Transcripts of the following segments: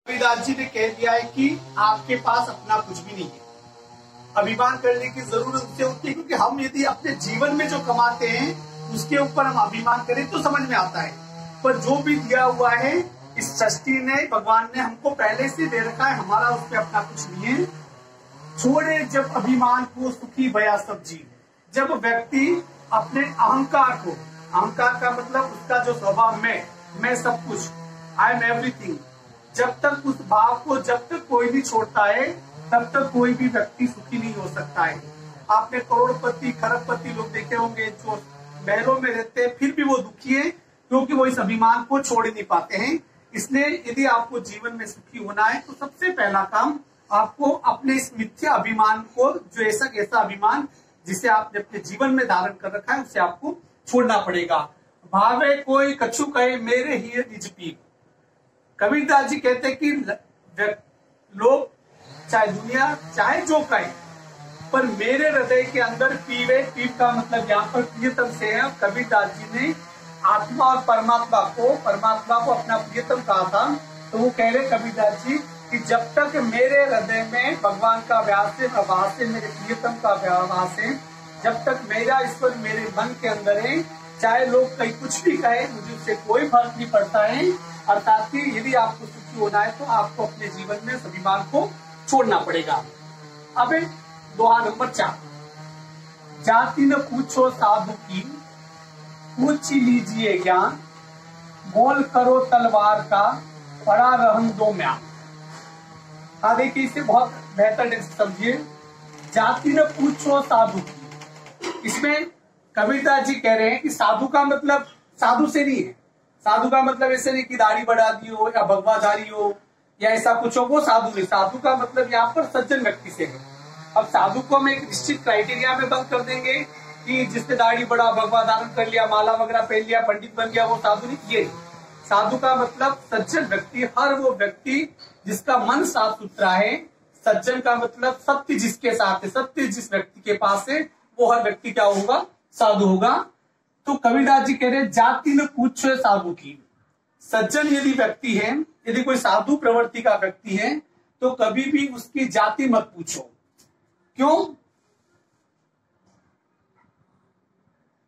कबीरदास जी ने कह दिया है कि आपके पास अपना कुछ भी नहीं है, अभिमान करने की जरूरत उससे होती है, क्योंकि हम यदि अपने जीवन में जो कमाते हैं उसके ऊपर हम अभिमान करें तो समझ में आता है। पर जो भी दिया हुआ है इस सृष्टि ने, भगवान ने हमको पहले से दे रखा है, हमारा उस पर अपना कुछ नहीं है। छोड़े जब अभिमान को सुखी भया सब जीव। जब व्यक्ति अपने अहंकार को, अहंकार का मतलब उसका जो स्वभाव, मैं सब कुछ, आई एम एवरीथिंग, जब तक उस भाव को जब तक कोई नहीं छोड़ता है तब तक कोई भी व्यक्ति सुखी नहीं हो सकता है। आपने करोड़पति खरबपति लोग देखे होंगे जो महलों में रहते हैं फिर भी वो दुखी है, क्योंकि वो इस अभिमान को छोड़ नहीं पाते हैं। इसलिए यदि आपको जीवन में सुखी होना है तो सबसे पहला काम आपको अपने इस मिथ्या अभिमान को, जो ऐसा अभिमान जिसे आपने अपने जीवन में धारण कर रखा है, उसे आपको छोड़ना पड़ेगा। भावे कोई कछु कहे मेरे ही निज पीव। कबीरदास जी कहते हैं कि लोग चाहे दुनिया चाहे जो कहे, पर मेरे हृदय के अंदर पीवे, पीव का मतलब यहाँ पर प्रियतम से है। कबीरदास जी ने आत्मा और परमात्मा को अपना प्रियतम कहा था, तो वो कह रहे कबीरदास जी कि जब तक मेरे हृदय में भगवान का व्यास है, मेरे प्रियतम का व्यास है, जब तक मेरा ईश्वर मेरे मन के अंदर है, चाहे लोग कहीं कुछ भी कहे मुझे उससे कोई फर्क नहीं पड़ता है। अर्थात कि यदि आपको सुखी होना है तो आपको अपने जीवन में इस अभिमान को छोड़ना पड़ेगा। अब दोहा नंबर 4, जाति न पूछो साधु की, पूछ लीजिए ज्ञान, मोल करो तलवार का, पड़ा रहन दो म्यान। देखिए इसे बहुत बेहतर ढंग से समझिए। जाति न पूछो साधु की, इसमें कबीरदास जी कह रहे हैं कि साधु का मतलब साधु से नहीं है। साधु का मतलब ऐसे नहीं कि दाढ़ी बढ़ा दी हो या भगवाधारी हो या ऐसा कुछ हो, वो साधु नहीं। साधु का मतलब यहाँ पर सज्जन व्यक्ति से है। अब साधु को हम एक निश्चित क्राइटेरिया में बंद कर देंगे कि जिसने दाढ़ी बढ़ा, भगवा धारण कर लिया, माला वगैरह पहन लिया, पंडित बन गया, वो साधु नहीं। ये साधु का मतलब सज्जन व्यक्ति, हर वो व्यक्ति जिसका मन साफ सुथरा है। सज्जन का मतलब सत्य जिसके साथ है, सत्य जिस व्यक्ति के पास है, वो हर व्यक्ति क्या होगा, साधु होगा। तो कबीरदास जी कह रहे हैं जाति न पूछो साधु की। सज्जन यदि व्यक्ति है, यदि कोई साधु प्रवृत्ति का व्यक्ति है, तो कभी भी उसकी जाति मत पूछो। क्यों?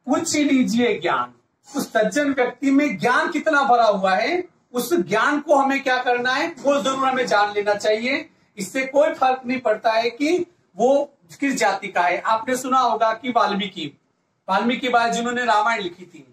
पूछ लीजिए ज्ञान। उस सज्जन व्यक्ति में ज्ञान कितना भरा हुआ है, उस ज्ञान को हमें क्या करना है, वो जरूर हमें जान लेना चाहिए। इससे कोई फर्क नहीं पड़ता है कि वो किस जाति का है। आपने सुना होगा कि वाल्मीकि बाद जिन्होंने रामायण लिखी थी,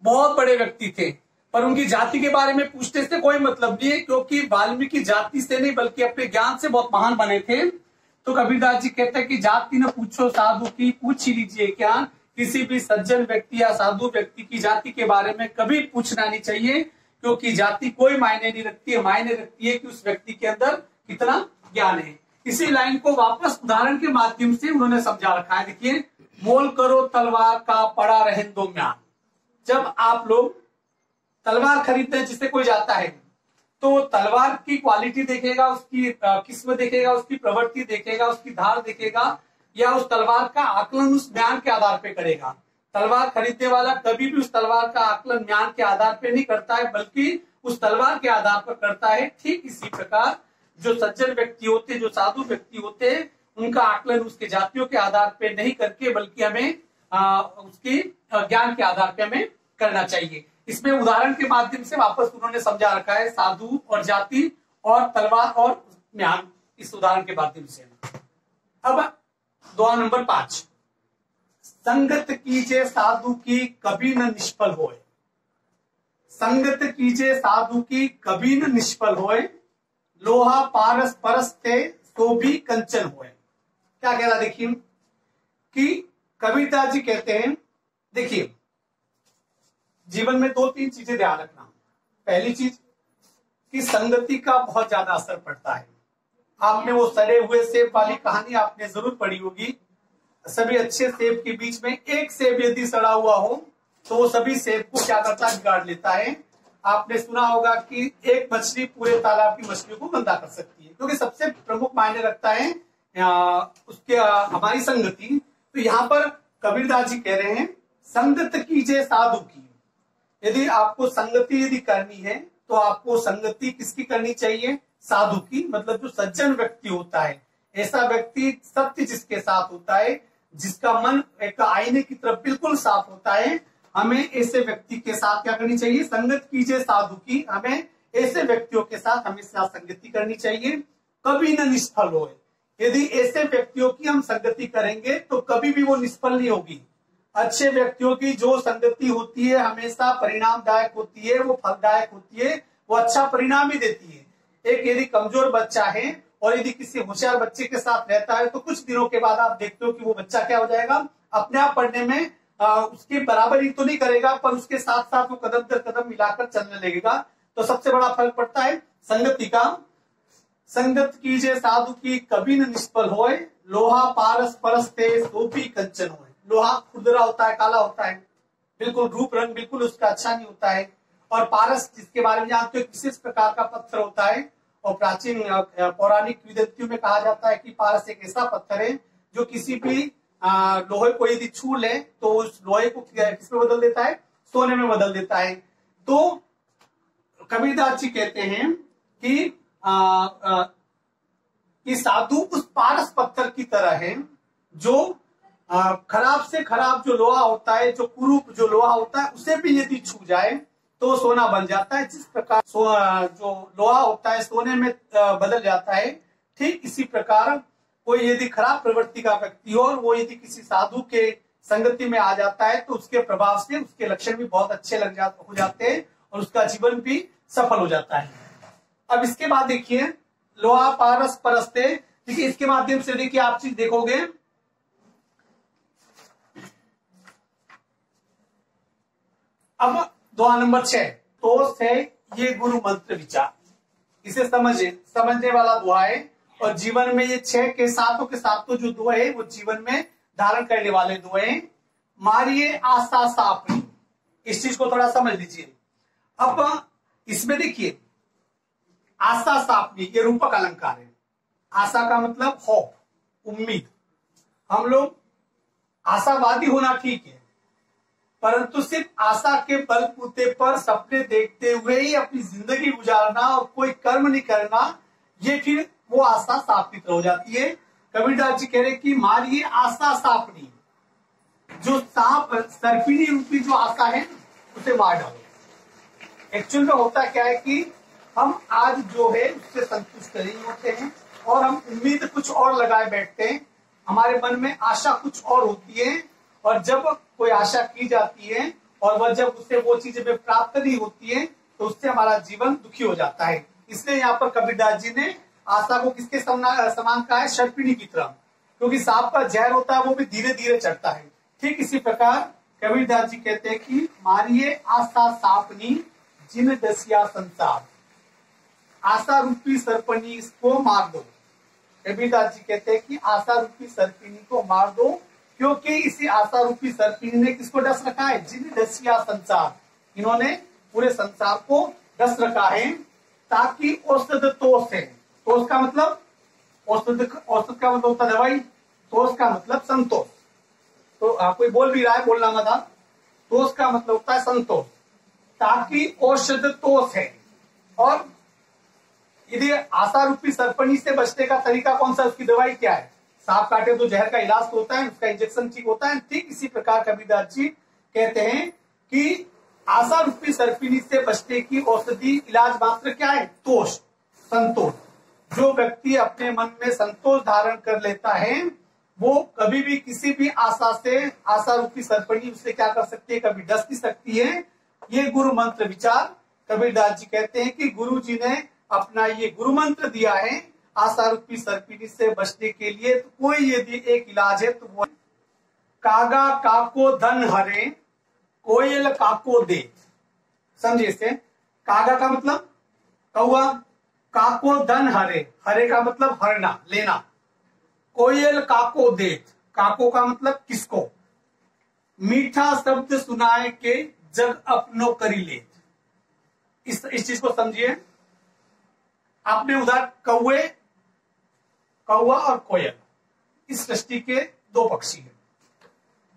बहुत बड़े व्यक्ति थे, पर उनकी जाति के बारे में पूछने से कोई मतलब नहीं है, क्योंकि वाल्मीकि जाति से नहीं बल्कि अपने ज्ञान से बहुत महान बने थे। तो कबीरदास जी कहते हैं कि जाति न पूछो साधु की, पूछ ही लीजिए ज्ञान। किसी भी सज्जन व्यक्ति या साधु व्यक्ति की जाति के बारे में कभी पूछना नहीं चाहिए, क्योंकि जाति कोई मायने नहीं रखती है। मायने रखती है कि उस व्यक्ति के अंदर कितना ज्ञान है। इसी लाइन को वापस उदाहरण के माध्यम से उन्होंने समझा रखा है। देखिए, मोल करो तलवार का, पड़ा रहन दो म्यान। जब आप लोग तलवार खरीदते हैं, जिससे कोई जाता है, तो तलवार की क्वालिटी देखेगा, उसकी किस्म देखेगा, उसकी प्रवृत्ति देखेगा, उसकी धार देखेगा, या उस तलवार का आकलन उस म्यान के आधार पे करेगा। तलवार खरीदने वाला कभी भी उस तलवार का आकलन म्यान के आधार पे नहीं करता है, बल्कि उस तलवार के आधार पर करता है। ठीक इसी प्रकार जो सज्जन व्यक्ति होते, जो साधु व्यक्ति होते हैं, उनका आकलन उसके जातियों के आधार पे नहीं करके, बल्कि हमें उसकी ज्ञान के आधार पे हमें करना चाहिए। इसमें उदाहरण के माध्यम से वापस उन्होंने समझा रखा है, साधु और जाति और तलवार और म्यान, इस उदाहरण के माध्यम से। अब दोहा नंबर 5, संगत कीजिए साधु की कभी न निष्फल होए। संगत कीजिए साधु की कभी न निष्फल होए, लोहा पारस परस थे तो भी कंचन होए। क्या कह रहा देखिए कि कबीरदास जी कहते हैं, देखिए जीवन में 2-3 चीजें ध्यान रखना। पहली चीज कि संगति का बहुत ज्यादा असर पड़ता है। आपने वो सड़े हुए सेब वाली कहानी आपने जरूर पढ़ी होगी। सभी अच्छे सेब के बीच में एक सेब यदि सड़ा हुआ हो तो वो सभी सेब को क्या करता है, बिगाड़ लेता है। आपने सुना होगा कि एक मछली पूरे तालाब की मछलियों को गंदा कर सकती है, क्योंकि सबसे प्रमुख मायने रखता है उसके हमारी संगति। तो यहाँ पर कबीरदास जी कह रहे हैं, संगत कीजिए साधु की। यदि आपको संगति यदि करनी है तो आपको संगति किसकी करनी चाहिए? साधु की, मतलब जो सज्जन व्यक्ति होता है, ऐसा व्यक्ति सत्य जिसके साथ होता है, जिसका मन एक आईने की तरफ बिल्कुल साफ होता है, हमें ऐसे व्यक्ति के साथ क्या करनी चाहिए? संगत कीजिए साधु की। हमें ऐसे व्यक्तियों के साथ हमेशा संगति करनी चाहिए, कभी न निष्फल हो। यदि ऐसे व्यक्तियों की हम संगति करेंगे तो कभी भी वो निष्फल नहीं होगी। अच्छे व्यक्तियों की जो संगति होती है हमेशा परिणामदायक होती है, वो फलदायक होती है, वो अच्छा परिणाम ही देती है। एक यदि कमजोर बच्चा है और यदि किसी होशियार बच्चे के साथ रहता है तो कुछ दिनों के बाद आप देखते हो कि वो बच्चा क्या हो जाएगा, अपने आप पढ़ने में उसकी बराबरी तो नहीं करेगा, पर उसके साथ साथ वो कदम दर कदम मिलाकर चलने लगेगा। तो सबसे बड़ा फर्क पड़ता है संगति का। संगत कीजिए साधु की कभी न निष्फल होए, लोहा पारस परस्ते सोपी कंचन होए। लोहा खुरदरा होता है, काला होता है, बिल्कुल रूप रंग बिल्कुल उसका अच्छा नहीं होता है। और पारस, जिसके बारे में जानते हो, विशेष प्रकार का पत्थर होता है। और प्राचीन पौराणिक विद्यार्थियों में कहा जाता है कि पारस एक ऐसा पत्थर है जो किसी भी लोहे को यदि छू ले तो उस लोहे को किसमें बदल देता है? सोने में बदल देता है। तो कबीरदास जी कहते हैं कि साधु उस पारस पत्थर की तरह है जो खराब से खराब जो लोहा होता है, जो कुरूप जो लोहा होता है, उसे भी यदि छू जाए तो सोना बन जाता है। जिस प्रकार जो लोहा होता है सोने में बदल जाता है, ठीक इसी प्रकार कोई यदि खराब प्रवृत्ति का व्यक्ति हो और वो यदि किसी साधु के संगति में आ जाता है तो उसके प्रभाव से उसके लक्षण भी बहुत अच्छे हो जाते हैं और उसका जीवन भी सफल हो जाता है। अब इसके बाद देखिए लोहा पारस परस्ते, देखिए इसके माध्यम से देखिए आप चीज देखोगे। अब दुआ नंबर 6 तो है ये गुरु मंत्र विचार, इसे समझने वाला दुआ है। और जीवन में ये 6 के सातों जो दुआ है वो जीवन में धारण करने वाले दुआ है। मारिए आशा सापनी, इस चीज को थोड़ा समझ लीजिए। अब इसमें देखिए आशा सापनी ये रूपक अलंकार है। आशा का मतलब होप, उम्मीद। हम लोग आशावादी होना ठीक है, परंतु सिर्फ आशा के बलबूते पर सपने देखते हुए ही अपनी जिंदगी गुजारना और कोई कर्म नहीं करना, ये फिर वो आशा सापित हो जाती है। कबीरदास जी कह रहे कि मारिए आशा सापनी, जो सांप सर्पिणी रूपी जो आशा है उसे मार डालो। एक्चुअल में होता क्या है कि हम आज जो है उससे संतुष्ट नहीं होते हैं और हम उम्मीद कुछ और लगाए बैठते हैं। हमारे मन में आशा कुछ और होती है और जब कोई आशा की जाती है और वह जब उससे वो चीजें में प्राप्त नहीं होती है तो उससे हमारा जीवन दुखी हो जाता है। इसलिए यहाँ पर कबीरदास जी ने आशा को किसके समान कहा है? सर्पिणी की तरह, क्योंकि सांप का जहर होता है वो भी धीरे धीरे चढ़ता है। ठीक इसी प्रकार कबीरदास जी कहते हैं कि मारिए आशा सापनी जिन दसिया संसार, आशा रूपी सर्पनी को मार दो। कबीरदास जी कहते हैं कि आशा रूपी सर्पिणी को मार दो, क्योंकि इसी आशा रूपी सर्पिणी ने किसको डस रखा है? जिन दसिया संसार, इन्होंने पूरे संसार को डस रखा है। ताकि औषध तोष है, तोष का मतलब औषध का मतलब होता है दवाई, तोष का मतलब संतोष। तो कोई बोल भी रहा है, बोलना मत आप। तोष का मतलब होता है संतोष। ताकि औषध तोष है। और यदि आशा रूपी सर्पणी से बचने का तरीका कौन सा, उसकी दवाई क्या है? सांप काटे तो जहर का इलाज तो होता है, उसका इंजेक्शन ठीक होता है। ठीक इसी प्रकार कबीरदास जी कहते हैं कि आशा रूपी सर्पिणी से बचने की औषधि इलाज मात्र क्या है? तोष, संतोष। जो व्यक्ति अपने मन में संतोष धारण कर लेता है वो कभी भी किसी भी आशा से, आशा रूपी सर्पिणी उससे क्या कर सकती है? कभी डस नहीं सकती है। ये गुरु मंत्र विचार कबीरदास जी कहते हैं कि गुरु जी ने अपना ये गुरु मंत्र दिया है आशा रूपी सर्पिणी से बचने के लिए। तो कोई यदि एक इलाज है तो वो कागा काको धन हरे, कोयल काको दे। समझिए इसे। कागा का मतलब कौआ, काको धन हरे, हरे का मतलब हरना, लेना। कोयल काको देत, काको का मतलब किसको? मीठा शब्द सुनाए के जग अपनो करी लेत। इस चीज को समझिए। आपने उधर कौआ और कोयल, इस सृष्टि के दो पक्षी हैं।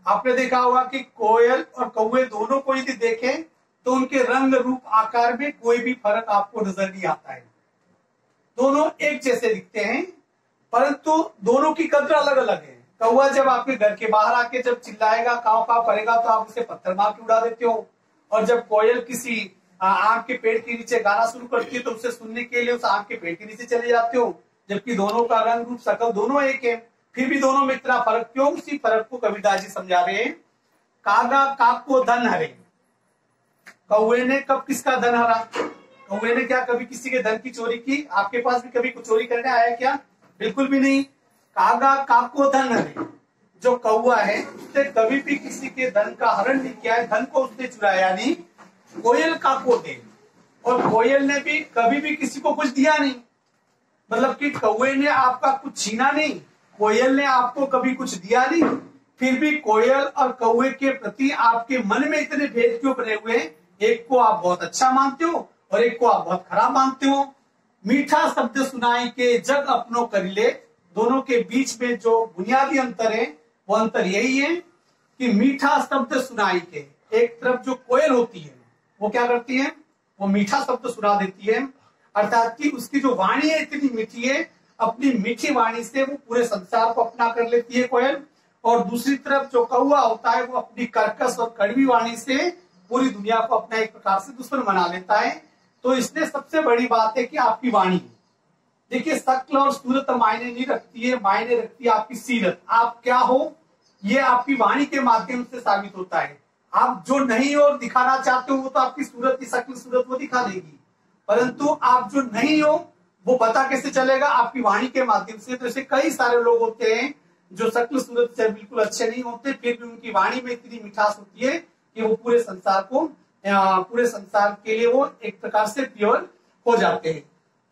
आपने देखा होगा कि कोयल और कौवे दोनों को यदि देखें तो उनके रंग रूप आकार में कोई भी फर्क आपको नजर नहीं आता है। दोनों एक जैसे दिखते हैं, परंतु दोनों की कद्र अलग अलग है। कौवा जब आपके घर के बाहर आके जब चिल्लाएगा, काव काव करेगा, तो आप उसे पत्थर मार के उड़ा देते हो। और जब कोयल किसी आम के पेड़ के नीचे गाना शुरू करती है तो उसे सुनने के लिए उस आम के पेड़ के नीचे चले जाते हो, जबकि दोनों का रंग रूप शकल दोनों एक है, फिर भी दोनों में इतना फर्क क्यों? उसी फर्क को कबीरदास जी समझा रहे हैं। कागा काक को धन हरे, कौवे ने कब किसका धन हरा? कौवे ने क्या कभी किसी के धन की चोरी की? आपके पास भी कभी कुछ चोरी करने आया क्या? बिल्कुल भी नहीं। कागा काक को धन हरे, जो कौवा है उसने कभी भी किसी के धन का हरण नहीं किया है, धन को उसने चुराया नहीं। कोयल काको दे, और कोयल ने भी कभी भी किसी को कुछ दिया नहीं। मतलब कि कौवे ने आपका कुछ छीना नहीं, कोयल ने आपको कभी कुछ दिया नहीं, फिर भी कोयल और कौवे के प्रति आपके मन में इतने भेद क्यों बने हुए हैं? एक को आप बहुत अच्छा मानते हो और एक को आप बहुत खराब मानते हो। मीठा शब्द सुनाई के जग अपनो करिले, दोनों के बीच में जो बुनियादी अंतर है वो अंतर यही है कि मीठा शब्द सुनाई के, एक तरफ जो कोयल होती है वो क्या करती है? वो मीठा शब्द सुना देती है, अर्थात कि उसकी जो वाणी है इतनी मीठी है, अपनी मीठी वाणी से वो पूरे संसार को अपना कर लेती है कोयल। और दूसरी तरफ जो कौवा होता है वो अपनी कर्कश और कड़वी वाणी से पूरी दुनिया को अपना एक प्रकार से दुश्मन बना लेता है। तो इसलिए सबसे बड़ी बात है कि आपकी वाणी, देखिए शक्ल और सूरत मायने नहीं रखती है, मायने रखती है आपकी सीरत। आप क्या हो ये आपकी वाणी के माध्यम से साबित होता है। आप जो नहीं हो और दिखाना चाहते हो वो तो आपकी सूरत की शक्ल सूरत वो दिखा देगी, परंतु आप जो नहीं हो वो पता कैसे चलेगा? आपकी वाणी के माध्यम से। तो ऐसे कई सारे लोग होते हैं जो शक्ल सूरत से बिल्कुल अच्छे नहीं होते, फिर भी उनकी वाणी में इतनी मिठास होती है कि वो पूरे संसार के लिए वो एक प्रकार से प्योर हो जाते हैं।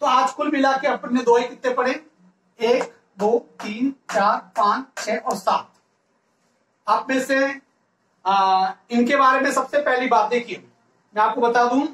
तो आज कुल मिला के अपन ने दोहे कितने पढ़े? 1 2 3 4 5 6 और 7। आप में से इनके बारे में सबसे पहली बात देखिए, मैं आपको बता दूं,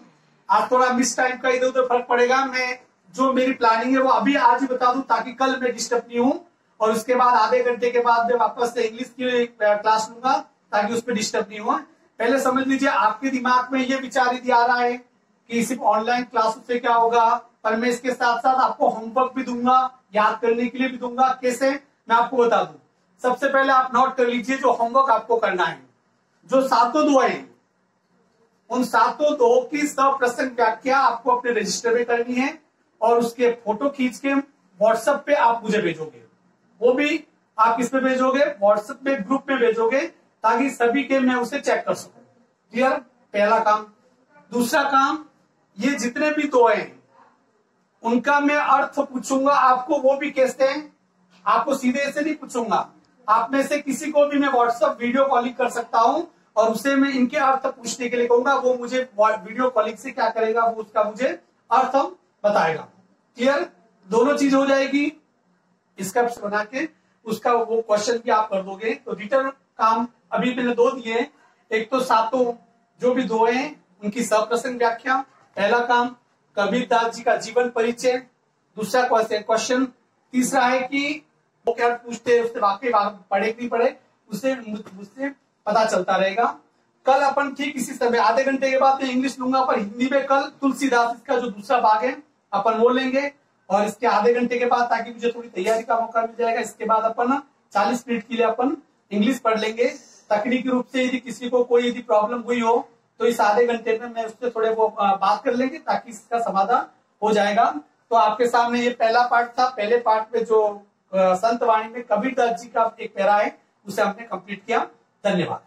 आज थोड़ा मिस टाइम का इधर उधर फर्क पड़ेगा। मैं जो मेरी प्लानिंग है वो अभी आज ही बता दूं ताकि कल मैं डिस्टर्ब नहीं हूं, और उसके बाद आधे घंटे के बाद मैं वापस से इंग्लिश की क्लास लूंगा ताकि उसमें डिस्टर्ब नहीं हुआ। पहले समझ लीजिए, आपके दिमाग में ये विचार यदि आ रहा है कि सिर्फ ऑनलाइन क्लास से क्या होगा, पर मैं इसके साथ साथ आपको होमवर्क भी दूंगा, याद करने के लिए भी दूंगा। कैसे? मैं आपको बता दूं। सबसे पहले आप नोट कर लीजिए जो होमवर्क आपको करना है, जो 7 दुआएं, उन 7 दुआओं की सप्रसंग व्याख्या आपको अपने रजिस्टर में करनी है, और उसके फोटो खींच के व्हाट्सएप पे आप मुझे भेजोगे। वो भी आप किस पे भेजोगे? व्हाट्सएप में ग्रुप में भेजोगे, ताकि सभी के मैं उसे चेक कर सकूं। क्लियर? पहला काम। दूसरा काम, ये जितने भी दुआएं हैं उनका मैं अर्थ पूछूंगा आपको, वो भी कैसे हैं? आपको सीधे ऐसे नहीं पूछूंगा, आप में से किसी को भी मैं व्हाट्सएप वीडियो कॉलिंग कर सकता हूं और उसे मैं इनके अर्थ पूछने के लिए कहूंगा, वो मुझे वीडियो कॉलिंग से क्या करेगा? वो उसका मुझे अर्थ बताएगा। क्लियर? दोनों चीज हो जाएगी। स्क्रिप्ट बना के उसका वो क्वेश्चन भी आप कर दोगे। तो रिटर्न काम अभी मैंने 2 दिए, एक तो 7 जो भी दुआएं हैं उनकी सप्रसंग व्याख्या, पहला काम कबीरदास जी का जीवन परिचय, दूसरा क्वेश्चन, तीसरा है कि वो क्या पूछते हैं, उससे वाकई पढ़े कि नहीं पढ़े उससे मुझसे पता चलता रहेगा। कल अपन ठीक इसी समय आधे घंटे के बाद मैं इंग्लिश लूंगा, पर हिंदी में कल तुलसीदास का जो दूसरा भाग है अपन वो लेंगे, और इसके आधे घंटे के बाद, ताकि मुझे थोड़ी तैयारी का मौका मिल जाएगा, इसके बाद अपन 40 मिनट के लिए अपन इंग्लिश पढ़ लेंगे। तकनीकी रूप से यदि किसी को कोई यदि प्रॉब्लम हुई हो तो इस आधे घंटे में मैं उससे थोड़े वो बात कर लेंगे, ताकि इसका समाधान हो जाएगा। तो आपके सामने ये पहला पार्ट था। पहले पार्ट में जो संत वाणी में कबीरदास जी का एक पैरा है उसे हमने कंप्लीट किया। धन्यवाद।